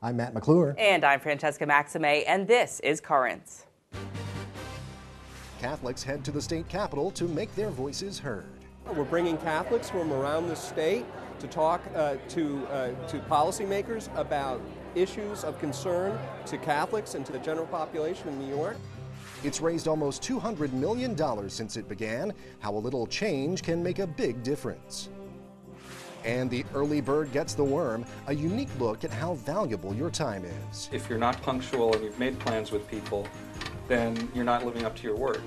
I'm Matt McClure. And I'm Francesca Maxime, and this is Currents. Catholics head to the state capitol to make their voices heard. We're bringing Catholics from around the state to talk to policymakers about issues of concern to Catholics and to the general population in New York. It's raised almost $200 million since it began. How a little change can make a big difference. And the early bird gets the worm, a unique look at how valuable your time is. If you're not punctual and you've made plans with people, then you're not living up to your word.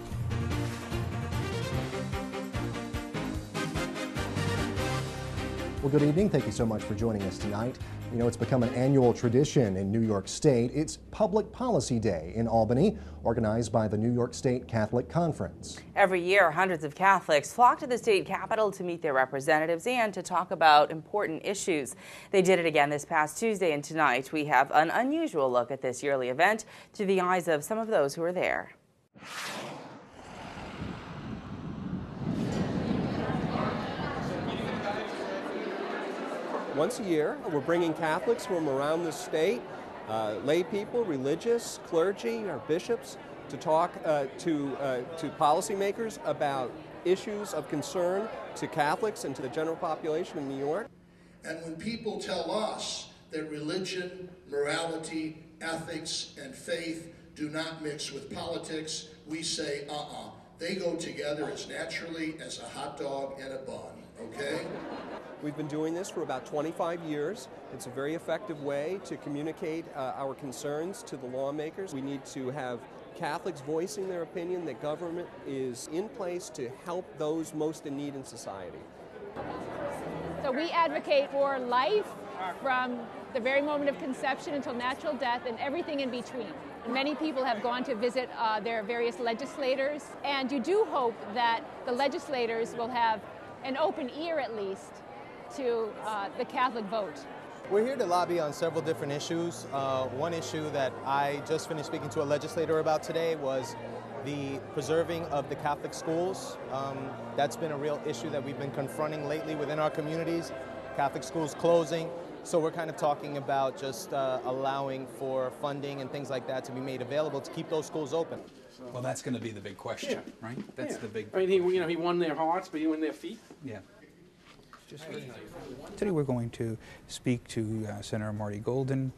Well, good evening. Thank you so much for joining us tonight. You know, it's become an annual tradition in New York State. It's Public Policy Day in Albany, organized by the New York State Catholic Conference. Every year, hundreds of Catholics flock to the state capitol to meet their representatives and to talk about important issues. They did it again this past Tuesday, and tonight we have an unusual look at this yearly event through the eyes of some of those who are there. Once a year, we're bringing Catholics from around the state, lay people, religious, clergy, our bishops, to talk to policymakers about issues of concern to Catholics and to the general population in New York. And when people tell us that religion, morality, ethics, and faith do not mix with politics, we say, they go together as naturally as a hot dog and a bun, okay? We've been doing this for about 25 years. It's a very effective way to communicate our concerns to the lawmakers. We need to have Catholics voicing their opinion that government is in place to help those most in need in society. So we advocate for life from the very moment of conception until natural death and everything in between. Many people have gone to visit their various legislators, and you do hope that the legislators will have an open ear at least to the Catholic vote. We're here to lobby on several different issues. One issue that I just finished speaking to a legislator about today was the preserving of the Catholic schools. That's been a real issue that we've been confronting lately within our communities, Catholic schools closing. So we're kind of talking about just allowing for funding and things like that to be made available to keep those schools open. Well, that's going to be the big question, right? That's the big. I mean, he won their hearts, but he won their feet. Yeah. Today we're going to speak to Senator Marty Golden,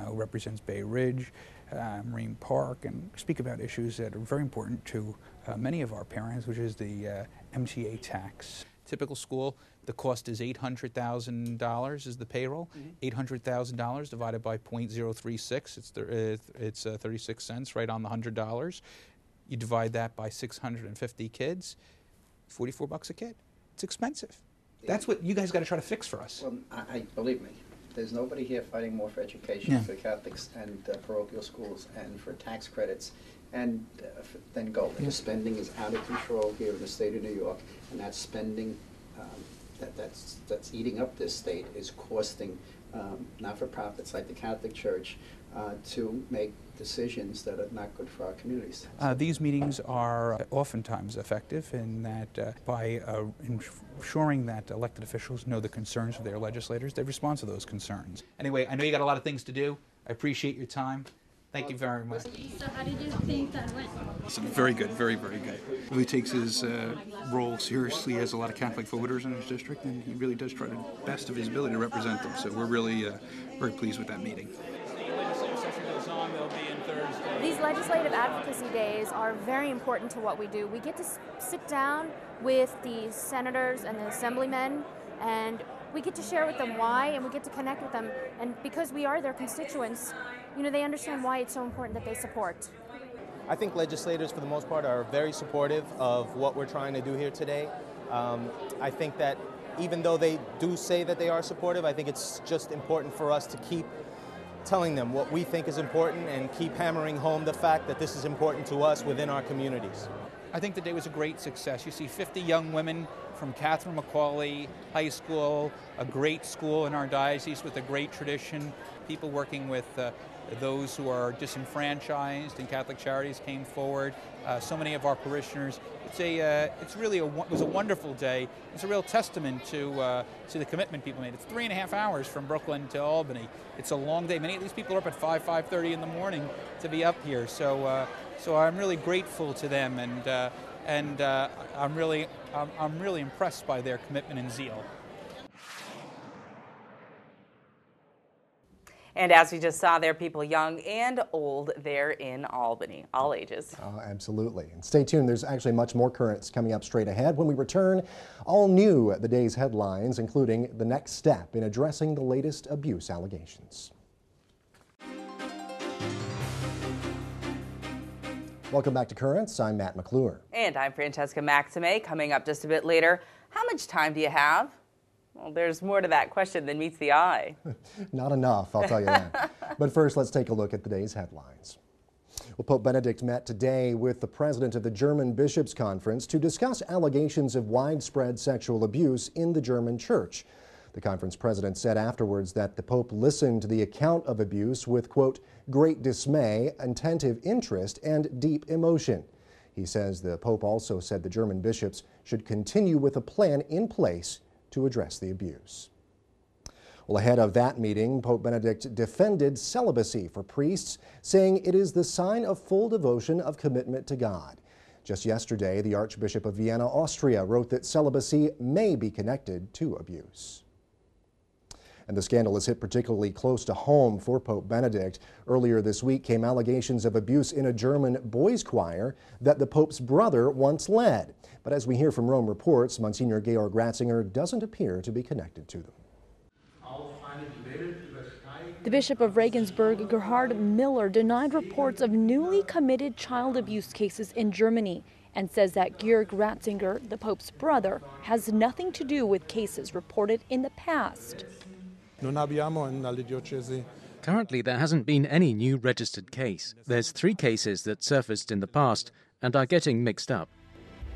who represents Bay Ridge, Marine Park, and speak about issues that are very important to many of our parents, which is the MTA tax. Typical school, the cost is $800,000 is the payroll. $800,000 divided by 0.036, it's 36 cents right on the $100. You divide that by 650 kids, 44 bucks a kid. It's expensive. That's what you guys got to try to fix for us. Well, I believe me, there's nobody here fighting more for education, for Catholics and parochial schools, and for tax credits, and than Golden. The spending is out of control here in the state of New York, and that spending that's eating up this state is costing not-for-profits like the Catholic Church to make decisions that are not good for our communities. These meetings are oftentimes effective in that by ensuring that elected officials know the concerns of their legislators, they respond to those concerns. Anyway, I know you got a lot of things to do. I appreciate your time. Thank you very much. So how did you think that went? Very good, very, very good. He takes his role seriously. He has a lot of Catholic voters in his district, and he really does try to best of his ability to represent them. So we're really very pleased with that meeting. These legislative advocacy days are very important to what we do. We get to sit down with the senators and the assemblymen, and we get to share with them why, and we get to connect with them. And because we are their constituents, you know, they understand why it's so important that they support. I think legislators, for the most part, are very supportive of what we're trying to do here today. I think that even though they do say that they are supportive, I think it's just important for us to keep telling them what we think is important and keep hammering home the fact that this is important to us within our communities. I think the day was a great success. You see 50 young women from Catherine McAuley High School, a great school in our diocese with a great tradition, people working with those who are disenfranchised, and Catholic Charities came forward. So many of our parishioners it's really was a wonderful day. It's a real testament to the commitment people made. It's 3.5 hours from Brooklyn to Albany. It's a long day. Many of these people are up at 5:30 in the morning to be up here. So I'm really grateful to them, and I'm really impressed by their commitment and zeal. And as we just saw there, people young and old there in Albany, all ages. Oh, absolutely. And stay tuned. There's actually much more currents coming up straight ahead. When we return, all new the day's headlines, including the next step in addressing the latest abuse allegations. Welcome back to Currents. I'm Matt McClure. And I'm Francesca Maxime. Coming up just a bit later, how much time do you have? Well, there's more to that question than meets the eye. Not enough, I'll tell you that. But first, let's take a look at today's headlines. Well, Pope Benedict met today with the president of the German Bishops' Conference to discuss allegations of widespread sexual abuse in the German church. The conference president said afterwards that the Pope listened to the account of abuse with, quote, great dismay, attentive interest, and deep emotion. He says the Pope also said the German bishops should continue with a plan in place to address the abuse. Well, ahead of that meeting, Pope Benedict defended celibacy for priests, saying it is the sign of full devotion of commitment to God. Just yesterday, the Archbishop of Vienna, Austria, wrote that celibacy may be connected to abuse. And the scandal has hit particularly close to home for Pope Benedict. Earlier this week came allegations of abuse in a German boys' choir that the Pope's brother once led. But as we hear from Rome Reports, Monsignor Georg Ratzinger doesn't appear to be connected to them. The Bishop of Regensburg, Gerhard Miller, denied reports of newly committed child abuse cases in Germany and says that Georg Ratzinger, the Pope's brother, has nothing to do with cases reported in the past. Currently, there hasn't been any new registered case. There's 3 cases that surfaced in the past and are getting mixed up.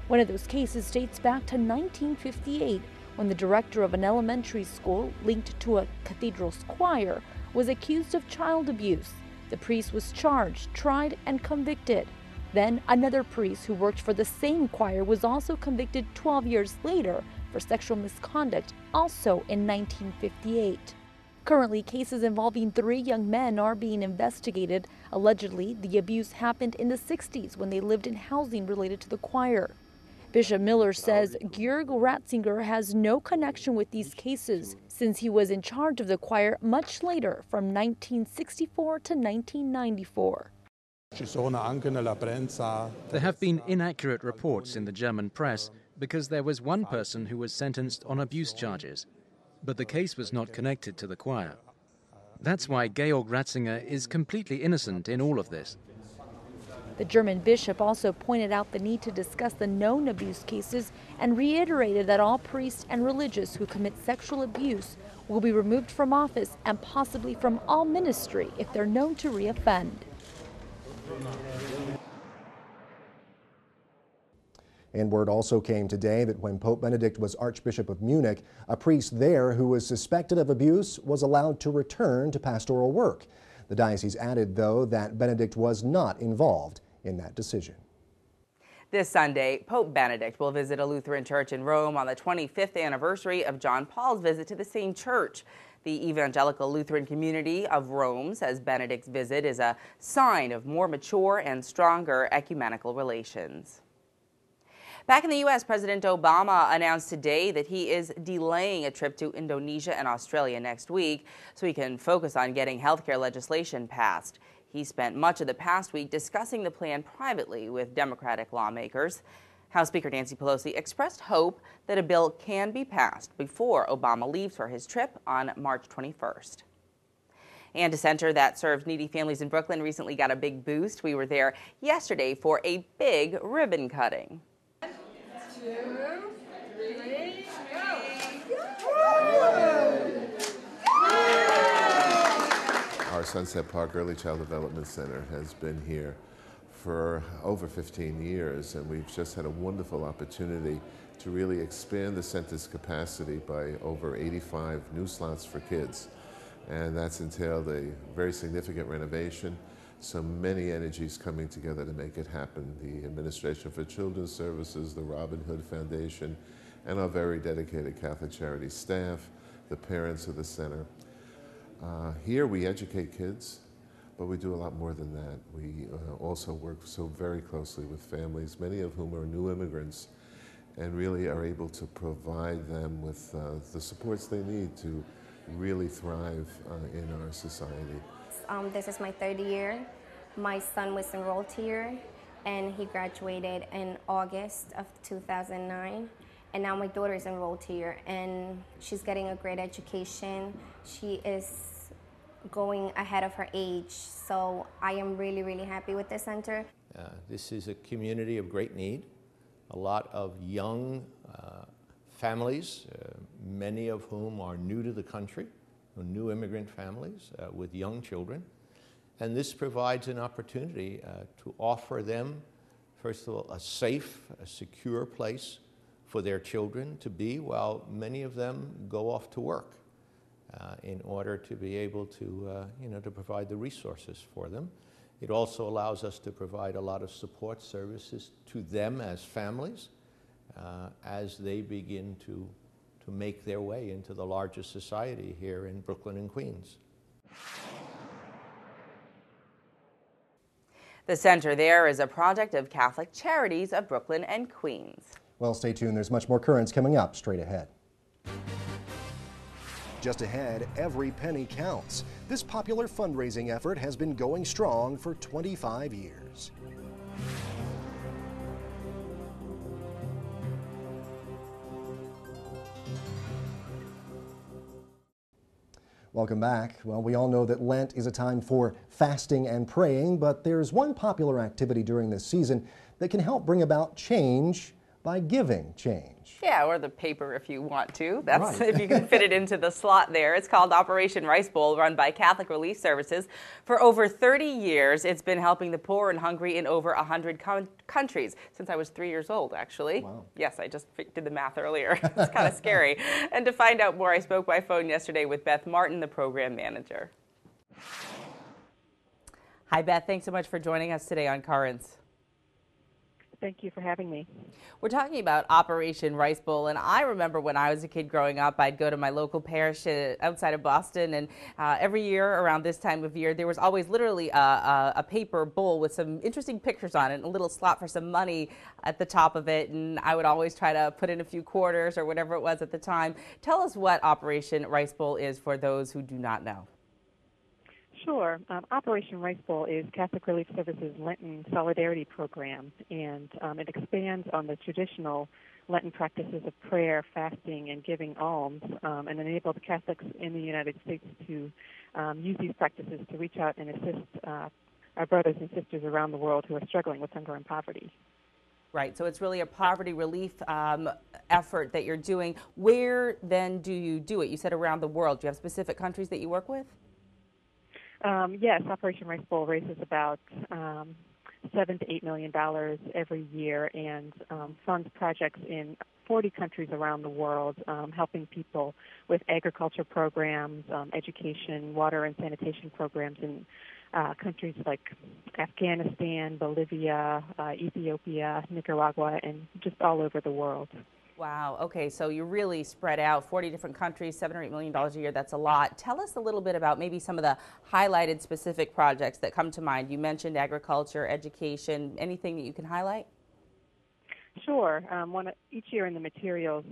One of those cases dates back to 1958, when the director of an elementary school linked to a cathedral's choir was accused of child abuse. The priest was charged, tried, and convicted. Then another priest who worked for the same choir was also convicted 12 years later for sexual misconduct, also in 1958. Currently, cases involving 3 young men are being investigated. Allegedly, the abuse happened in the 60s when they lived in housing related to the choir. Bishop Miller says Georg Ratzinger has no connection with these cases since he was in charge of the choir much later, from 1964 to 1994. There have been inaccurate reports in the German press because there was one person who was sentenced on abuse charges, but the case was not connected to the choir. That's why Georg Ratzinger is completely innocent in all of this. The German bishop also pointed out the need to discuss the known abuse cases and reiterated that all priests and religious who commit sexual abuse will be removed from office and possibly from all ministry if they're known to reoffend. And word also came today that when Pope Benedict was Archbishop of Munich, a priest there who was suspected of abuse was allowed to return to pastoral work. The diocese added, though, that Benedict was not involved in that decision. This Sunday, Pope Benedict will visit a Lutheran church in Rome on the 25th anniversary of John Paul's visit to the same church. The Evangelical Lutheran Community of Rome says Benedict's visit is a sign of more mature and stronger ecumenical relations. Back in the U.S., President Obama announced today that he is delaying a trip to Indonesia and Australia next week so he can focus on getting healthcare legislation passed. He spent much of the past week discussing the plan privately with Democratic lawmakers. House Speaker Nancy Pelosi expressed hope that a bill can be passed before Obama leaves for his trip on March 21st. And a center that serves needy families in Brooklyn recently got a big boost. We were there yesterday for a big ribbon cutting. 1, 2, 3, go! Our Sunset Park Early Child Development Center has been here for over 15 years, and we've just had a wonderful opportunity to really expand the center's capacity by over 85 new slots for kids. And that's entailed a very significant renovation, So many energies coming together to make it happen. The Administration for Children's Services, the Robin Hood Foundation, and our very dedicated Catholic Charities staff, the parents of the center. Here we educate kids, but we do a lot more than that. We also work so very closely with families, many of whom are new immigrants, and really are able to provide them with the supports they need to really thrive in our society. This is my third year. My son was enrolled here, and he graduated in August of 2009. And now my daughter is enrolled here, and she's getting a great education. She is going ahead of her age, so I am really, really happy with this center. This is a community of great need. A lot of young families, many of whom are new to the country, new immigrant families with young children. And this provides an opportunity to offer them, first of all, a safe, a secure place for their children to be while many of them go off to work in order to be able to, to provide the resources for them. It also allows us to provide a lot of support services to them as families as they begin to make their way into the larger society here in Brooklyn and Queens. The center there is a project of Catholic Charities of Brooklyn and Queens. Well, stay tuned. There's much more Currents coming up straight ahead. Just ahead, every penny counts. This popular fundraising effort has been going strong for 25 years. Welcome back. Well, we all know that Lent is a time for fasting and praying, but there's one popular activity during this season that can help bring about change by giving change. Yeah, or the paper if you want to. That's right. If you can fit it into the slot there. It's called Operation Rice Bowl, run by Catholic Relief Services. For over 30 years, it's been helping the poor and hungry in over 100 countries. Since I was 3 years old, actually. Wow. Yes, I just did the math earlier. It's kind of scary. And to find out more, I spoke by phone yesterday with Beth Martin, the program manager. Hi, Beth. Thanks so much for joining us today on Currents. Thank you for having me. We're talking about Operation Rice Bowl, and I remember when I was a kid growing up, I'd go to my local parish outside of Boston, and every year around this time of year, there was always literally a paper bowl with some interesting pictures on it and a little slot for some money at the top of it, and I would always try to put in a few quarters or whatever it was at the time. Tell us what Operation Rice Bowl is for those who do not know. Sure. Operation Rice Bowl is Catholic Relief Services' Lenten Solidarity Program, and it expands on the traditional Lenten practices of prayer, fasting, and giving alms, and enables Catholics in the United States to use these practices to reach out and assist our brothers and sisters around the world who are struggling with hunger and poverty. Right, so it's really a poverty relief effort that you're doing. Where then do you do it? You said around the world. Do you have specific countries that you work with? Yes, Operation Rice Bowl raises about $7 to $8 million every year and funds projects in 40 countries around the world, helping people with agriculture programs, education, water and sanitation programs in countries like Afghanistan, Bolivia, Ethiopia, Nicaragua, and just all over the world. Wow. Okay. So you're really spread out, 40 different countries, $7 or $8 million a year. That's a lot. Tell us a little bit about maybe some of the highlighted specific projects that come to mind. You mentioned agriculture, education, anything that you can highlight? Sure. Each year in the materials,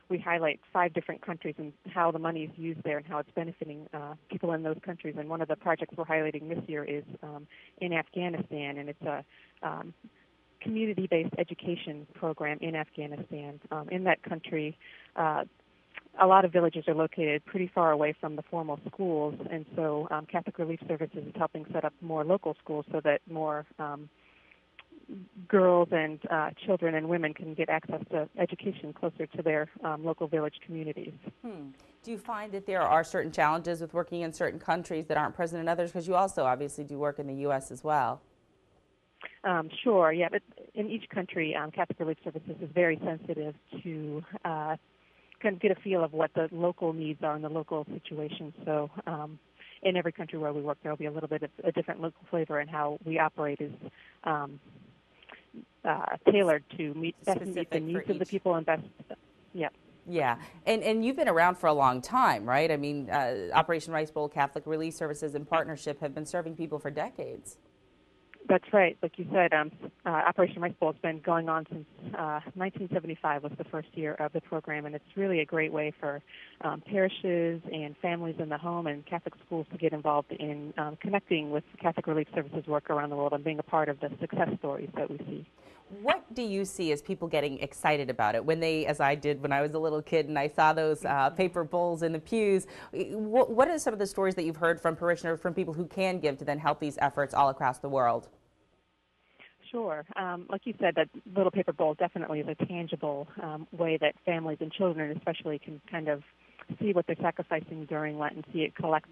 we highlight 5 different countries and how the money is used there and how it's benefiting people in those countries. And one of the projects we're highlighting this year is in Afghanistan, and it's a community-based education program in Afghanistan. In that country, a lot of villages are located pretty far away from the formal schools, and so Catholic Relief Services is helping set up more local schools so that more girls and children and women can get access to education closer to their local village communities. Do you find that there are certain challenges with working in certain countries that aren't present in others? Because you also obviously do work in the U.S. as well. Sure, yeah, but in each country, Catholic Relief Services is very sensitive to kind of get a feel of what the local needs are in the local situation. So in every country where we work, there will be a little bit of a different local flavor, and how we operate is tailored to best meet the needs of the people and best, yeah. Yeah, and you've been around for a long time, right? I mean, Operation Rice Bowl, Catholic Relief Services in partnership have been serving people for decades. That's right. Like you said, Operation Rice Bowl has been going on since 1975 was the first year of the program, and it's really a great way for parishes and families in the home and Catholic schools to get involved in connecting with Catholic Relief Services work around the world and being a part of the success stories that we see. What do you see as people getting excited about it when they, as I did when I was a little kid and I saw those paper bowls in the pews? What are some of the stories that you've heard from parishioners, from people who can give to then help these efforts all across the world? Sure. Like you said, that little paper bowl definitely is a tangible way that families and children especially can kind of see what they're sacrificing during Lent and see it collect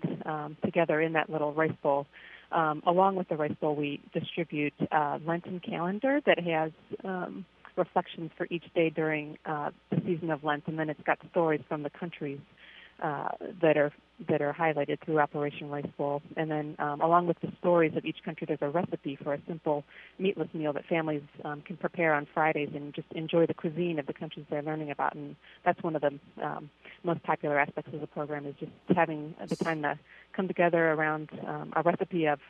together in that little rice bowl. Along with the rice bowl, we distribute a Lenten calendar that has reflections for each day during the season of Lent, and then it's got stories from the countries that are highlighted through Operation Rice Bowl. And then along with the stories of each country, there's a recipe for a simple meatless meal that families can prepare on Fridays and just enjoy the cuisine of the countries they're learning about. And that's one of the most popular aspects of the program, is just having the time to come together around a recipe of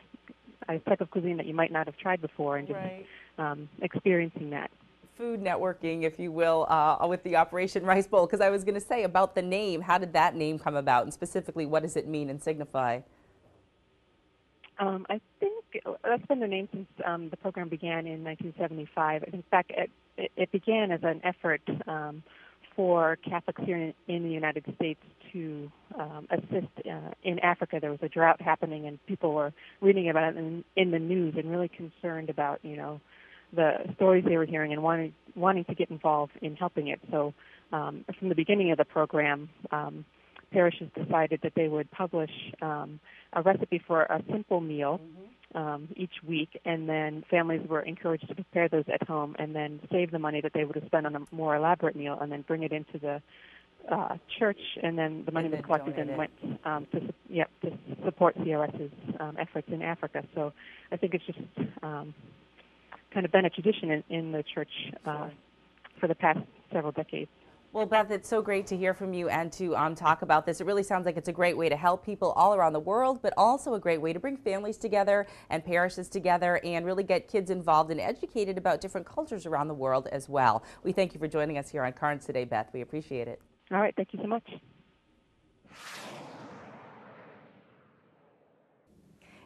a type of cuisine that you might not have tried before, and just experiencing that. Food networking, if you will, with the Operation Rice Bowl, because I was going to say about the name, how did that name come about, and specifically what does it mean and signify? I think that's been the name since the program began in 1975. I think it began as an effort for Catholics here in the United States to assist in Africa. There was a drought happening, and people were reading about it in the news and really concerned about, the stories they were hearing and wanting to get involved in helping it. So from the beginning of the program, parishes decided that they would publish a recipe for a simple meal each week, and then families were encouraged to prepare those at home and then save the money that they would have spent on a more elaborate meal and then bring it into the church, and then the money was collected and went to support CRS's efforts in Africa. So I think it's just kind of been a tradition in the church for the past several decades. Well, Beth, it's so great to hear from you and to talk about this. It really sounds like it's a great way to help people all around the world, but also a great way to bring families together and parishes together and really get kids involved and educated about different cultures around the world as well. We thank you for joining us here on Currents today, Beth. We appreciate it. All right. Thank you so much.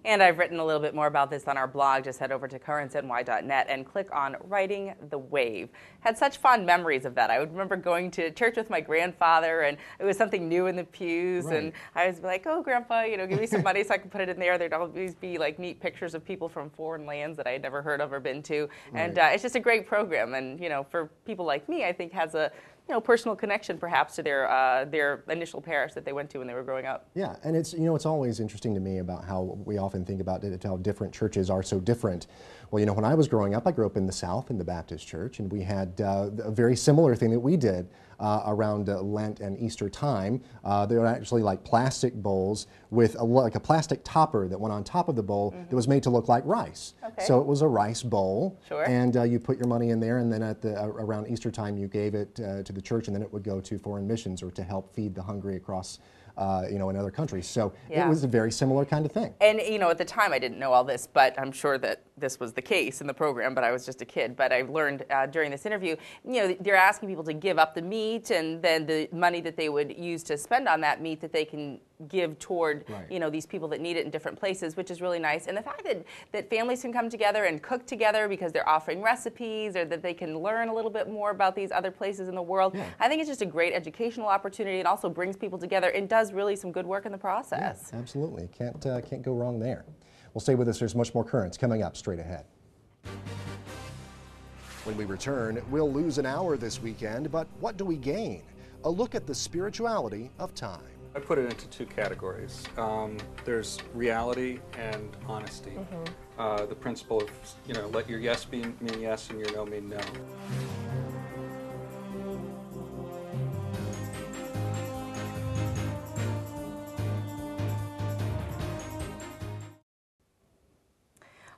And I've written a little bit more about this on our blog. Just head over to currentsny.net and click on Riding the Wave. Had such fond memories of that. I would remember going to church with my grandfather, and it was something new in the pews. Right. And I was like, oh, Grandpa, give me some money so I can put it in there. There'd always be like neat pictures of people from foreign lands that I had never heard of or been to. Right. And it's just a great program. And, for people like me, I think has a personal connection perhaps to their initial parish that they went to when they were growing up. Yeah, and it's it's always interesting to me about how we often think about it, how different churches are so different. Well, when I was growing up, I grew up in the South in the Baptist church, and we had a very similar thing that we did around Lent and Easter time. They were actually like plastic bowls with like a plastic topper that went on top of the bowl that was made to look like rice. Okay. So it was a rice bowl, and you put your money in there, and then at around Easter time you gave it to the church, and then it would go to foreign missions or to help feed the hungry across in other countries. So it was a very similar kind of thing. And, at the time I didn't know all this, but I'm sure that this was the case in the program, but I was just a kid. But I learned during this interview, they're asking people to give up the meat, and then the money that they would use to spend on that meat that they can give toward, these people that need it in different places, which is really nice. And the fact that families can come together and cook together because they're offering recipes, or that they can learn a little bit more about these other places in the world, I think it's just a great educational opportunity. It also brings people together and does really some good work in the process. Yeah, absolutely. Can't go wrong there. Well, stay with us. There's much more Currents coming up straight ahead. When we return, we'll lose an hour this weekend, but what do we gain? A look at the spirituality of time. I put it into two categories. There's reality and honesty. The principle of, let your yes mean yes and your no mean no.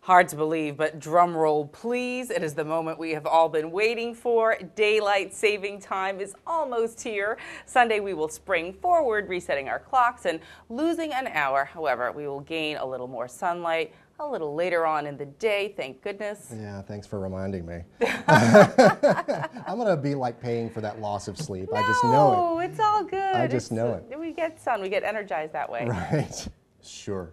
Hard to believe, but drum roll please. It is the moment we have all been waiting for. Daylight saving time is almost here. Sunday we will spring forward, resetting our clocks and losing an hour. However, we will gain a little more sunlight a little later on in the day, thank goodness. Yeah, thanks for reminding me. I'm going to be like paying for that loss of sleep. No, I just know it. It's all good. I just know it. We get sun, we get energized that way. Right. Sure.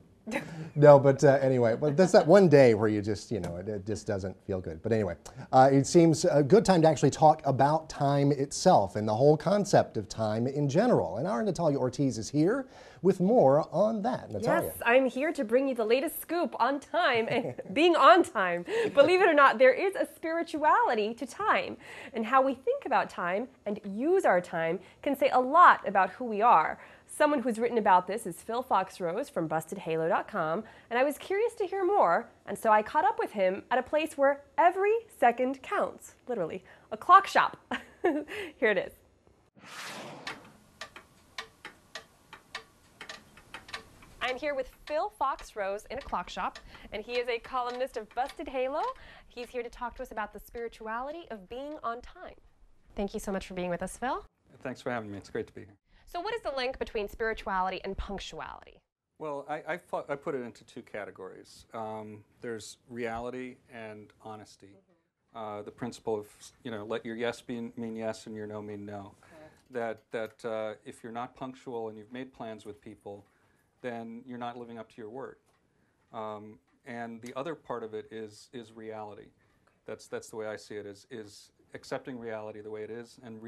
No, but anyway, but that's that one day where you just, it just doesn't feel good. But anyway, it seems a good time to actually talk about time itself and the whole concept of time in general. And our Natalia Ortiz is here with more on that. Natalia. Yes, I'm here to bring you the latest scoop on time and being on time. Believe it or not, there is a spirituality to time, and how we think about time and use our time can say a lot about who we are. Someone who's written about this is Phil Foxrose from BustedHalo.com, and I was curious to hear more, and so I caught up with him at a place where every second counts, literally, a clock shop. Here it is. I'm here with Phil Foxrose in a clock shop, and he is a columnist of Busted Halo. He's here to talk to us about the spirituality of being on time. Thank you so much for being with us, Phil. Thanks for having me. It's great to be here. So what is the link between spirituality and punctuality? Well, I put it into two categories. There's reality and honesty. The principle of, let your yes mean yes and your no mean no. Okay. That if you're not punctual and you've made plans with people, then you're not living up to your word. And the other part of it is reality. That's the way I see it, is accepting reality the way it is and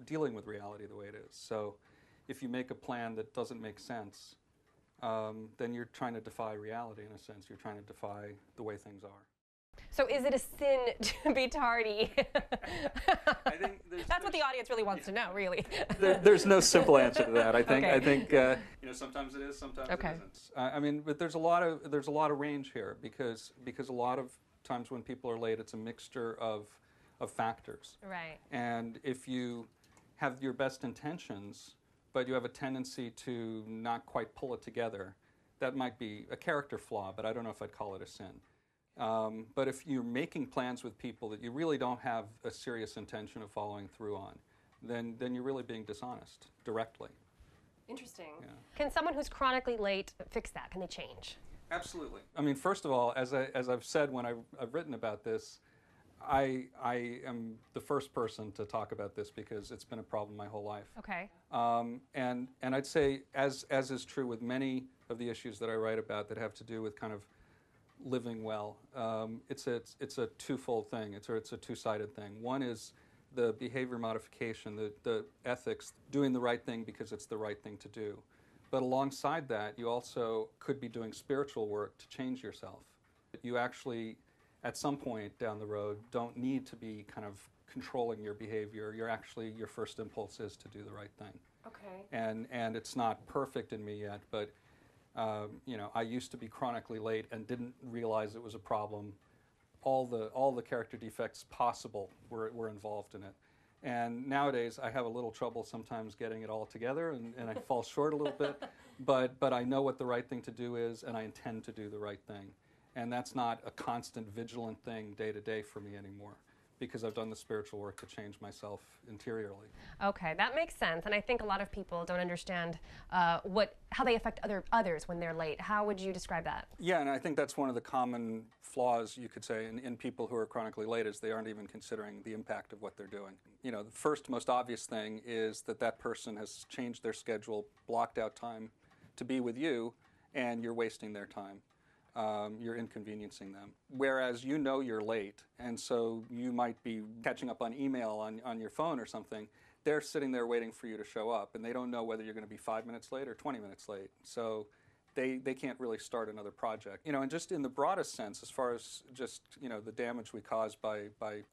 dealing with reality the way it is. So if you make a plan that doesn't make sense, then you're trying to defy reality in a sense. You're trying to defy the way things are. So is it a sin to be tardy? I think that's what the audience really wants to know, really. There's no simple answer to that. I think Okay. I think sometimes it is, sometimes it isn't. But there's a lot of range here because a lot of times when people are late, it's a mixture of factors. Right. And if you have your best intentions, but you have a tendency to not quite pull it together, that might be a character flaw, but I don't know if I'd call it a sin. But if you're making plans with people that you really don't have a serious intention of following through on, then you're really being dishonest directly. Interesting. Yeah. Can someone who's chronically late fix that? Can they change? Absolutely. I mean, first of all, as I've said when I've written about this, I am the first person to talk about this because it's been a problem my whole life. Okay. And I'd say, as is true with many of the issues that I write about that have to do with kind of living well, it's a twofold thing. It's a two-sided thing. One is the behavior modification, the ethics, doing the right thing because it's the right thing to do. But alongside that, you also could be doing spiritual work to change yourself. You actually, at some point down the road, don't need to be kind of controlling your behavior. Your first impulse is to do the right thing. Okay. And it's not perfect in me yet, but I used to be chronically late and didn't realize it was a problem. All the character defects possible were involved in it. And nowadays, I have a little trouble sometimes getting it all together, and I fall short a little bit. But I know what the right thing to do is, and I intend to do the right thing. And that's not a constant, vigilant thing day to day for me anymore, because I've done the spiritual work to change myself interiorly. Okay, that makes sense. And I think a lot of people don't understand how they affect others when they're late. How would you describe that? Yeah, and I think that's one of the common flaws, you could say, in people who are chronically late, is they aren't even considering the impact of what they're doing. The first most obvious thing is that person has changed their schedule, blocked out time to be with you, and you're wasting their time. You're inconveniencing them. Whereas you're late, and so you might be catching up on email on your phone or something. They're sitting there waiting for you to show up, and they don't know whether you're going to be 5 minutes late or 20 minutes late. So they can't really start another project. And just in the broadest sense, as far as just the damage we cause by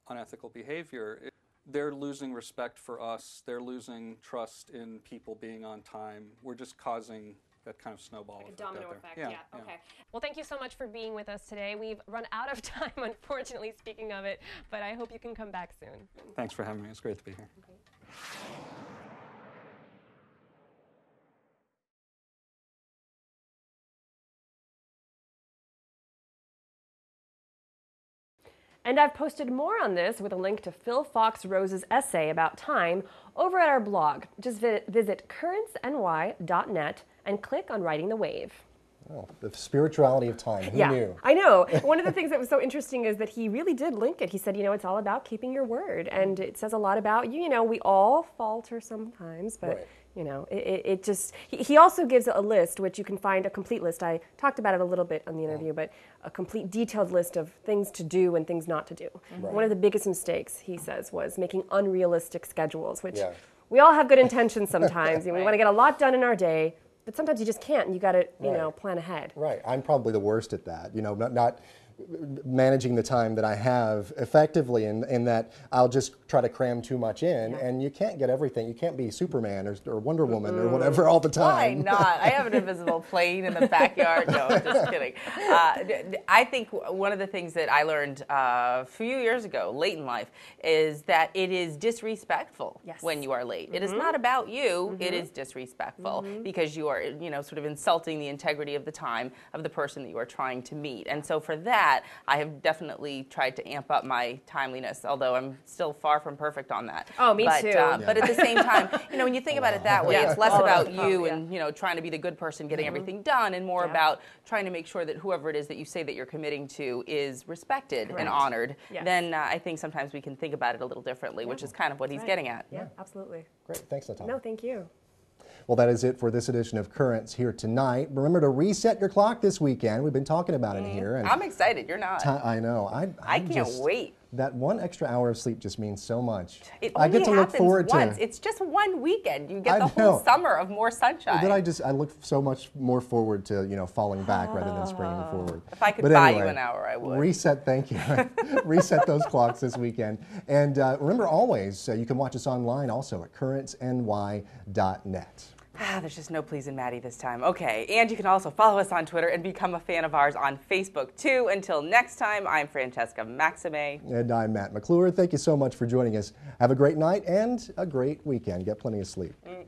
unethical behavior, they're losing respect for us. They're losing trust in people being on time. We're just causing that kind of snowball effect. A domino out there. effect, Yeah. Okay. Well, thank you so much for being with us today. We've run out of time, unfortunately, speaking of it, but I hope you can come back soon. Thanks for having me. It's great to be here. Okay. And I've posted more on this with a link to Phil Fox Rose's essay about time over at our blog. Just visit currentsny.net and click on Riding the Wave. Oh, the spirituality of time. Who knew? I know. One of the things that was so interesting is that he really did link it. He said, you know, it's all about keeping your word. And it says a lot about you. You know, we all falter sometimes, but, right. you know, it just, he also gives a list, which you can find a complete list. I talked about it a little bit on the interview, but a complete detailed list of things to do and things not to do. Right. One of the biggest mistakes, he says, was making unrealistic schedules, which we all have good intentions sometimes. And we want to get a lot done in our day. But sometimes you just can't, and you got to, you know, plan ahead. Right. I'm probably the worst at that. You know, not managing the time that I have effectively, in that I'll just try to cram too much in, and you can't get everything. You can't be Superman or Wonder Woman or whatever all the time. Why not? I have an invisible plane in the backyard. No, I'm just kidding. I think one of the things that I learned a few years ago, late in life, is that it is disrespectful when you are late. It is not about you. It is disrespectful because you are, you know, sort of insulting the integrity of the time of the person that you are trying to meet. And so for that, I have definitely tried to amp up my timeliness, although I'm still far from perfect on that. Oh, me too. But at the same time, you know, when you think about it that way, it's less about you and, you know, trying to be the good person, getting everything done, and more about trying to make sure that whoever it is that you say that you're committing to is respected and honored. Then I think sometimes we can think about it a little differently, which is kind of what he's getting at. Yeah, absolutely. Great. Thanks, Natalia. No, thank you. Well, that is it for this edition of Currents here tonight. Remember to reset your clock this weekend. We've been talking about it here. And I'm excited. You're not. I know. I can't wait. That 1 extra hour of sleep just means so much. It I only get to look happens forward once. to. It's just one weekend. You get the whole summer of more sunshine. Then I look so much more forward to, you know, falling back rather than springing forward. If I could buy you an hour, I would. Reset, thank you. Reset those clocks this weekend. And remember always, you can watch us online also at currentsny.net. There's just no pleasing Maddie this time. Okay, and you can also follow us on Twitter and become a fan of ours on Facebook, too. Until next time, I'm Francesca Maxime. And I'm Matt McClure. Thank you so much for joining us. Have a great night and a great weekend. Get plenty of sleep. You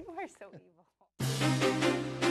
are so evil.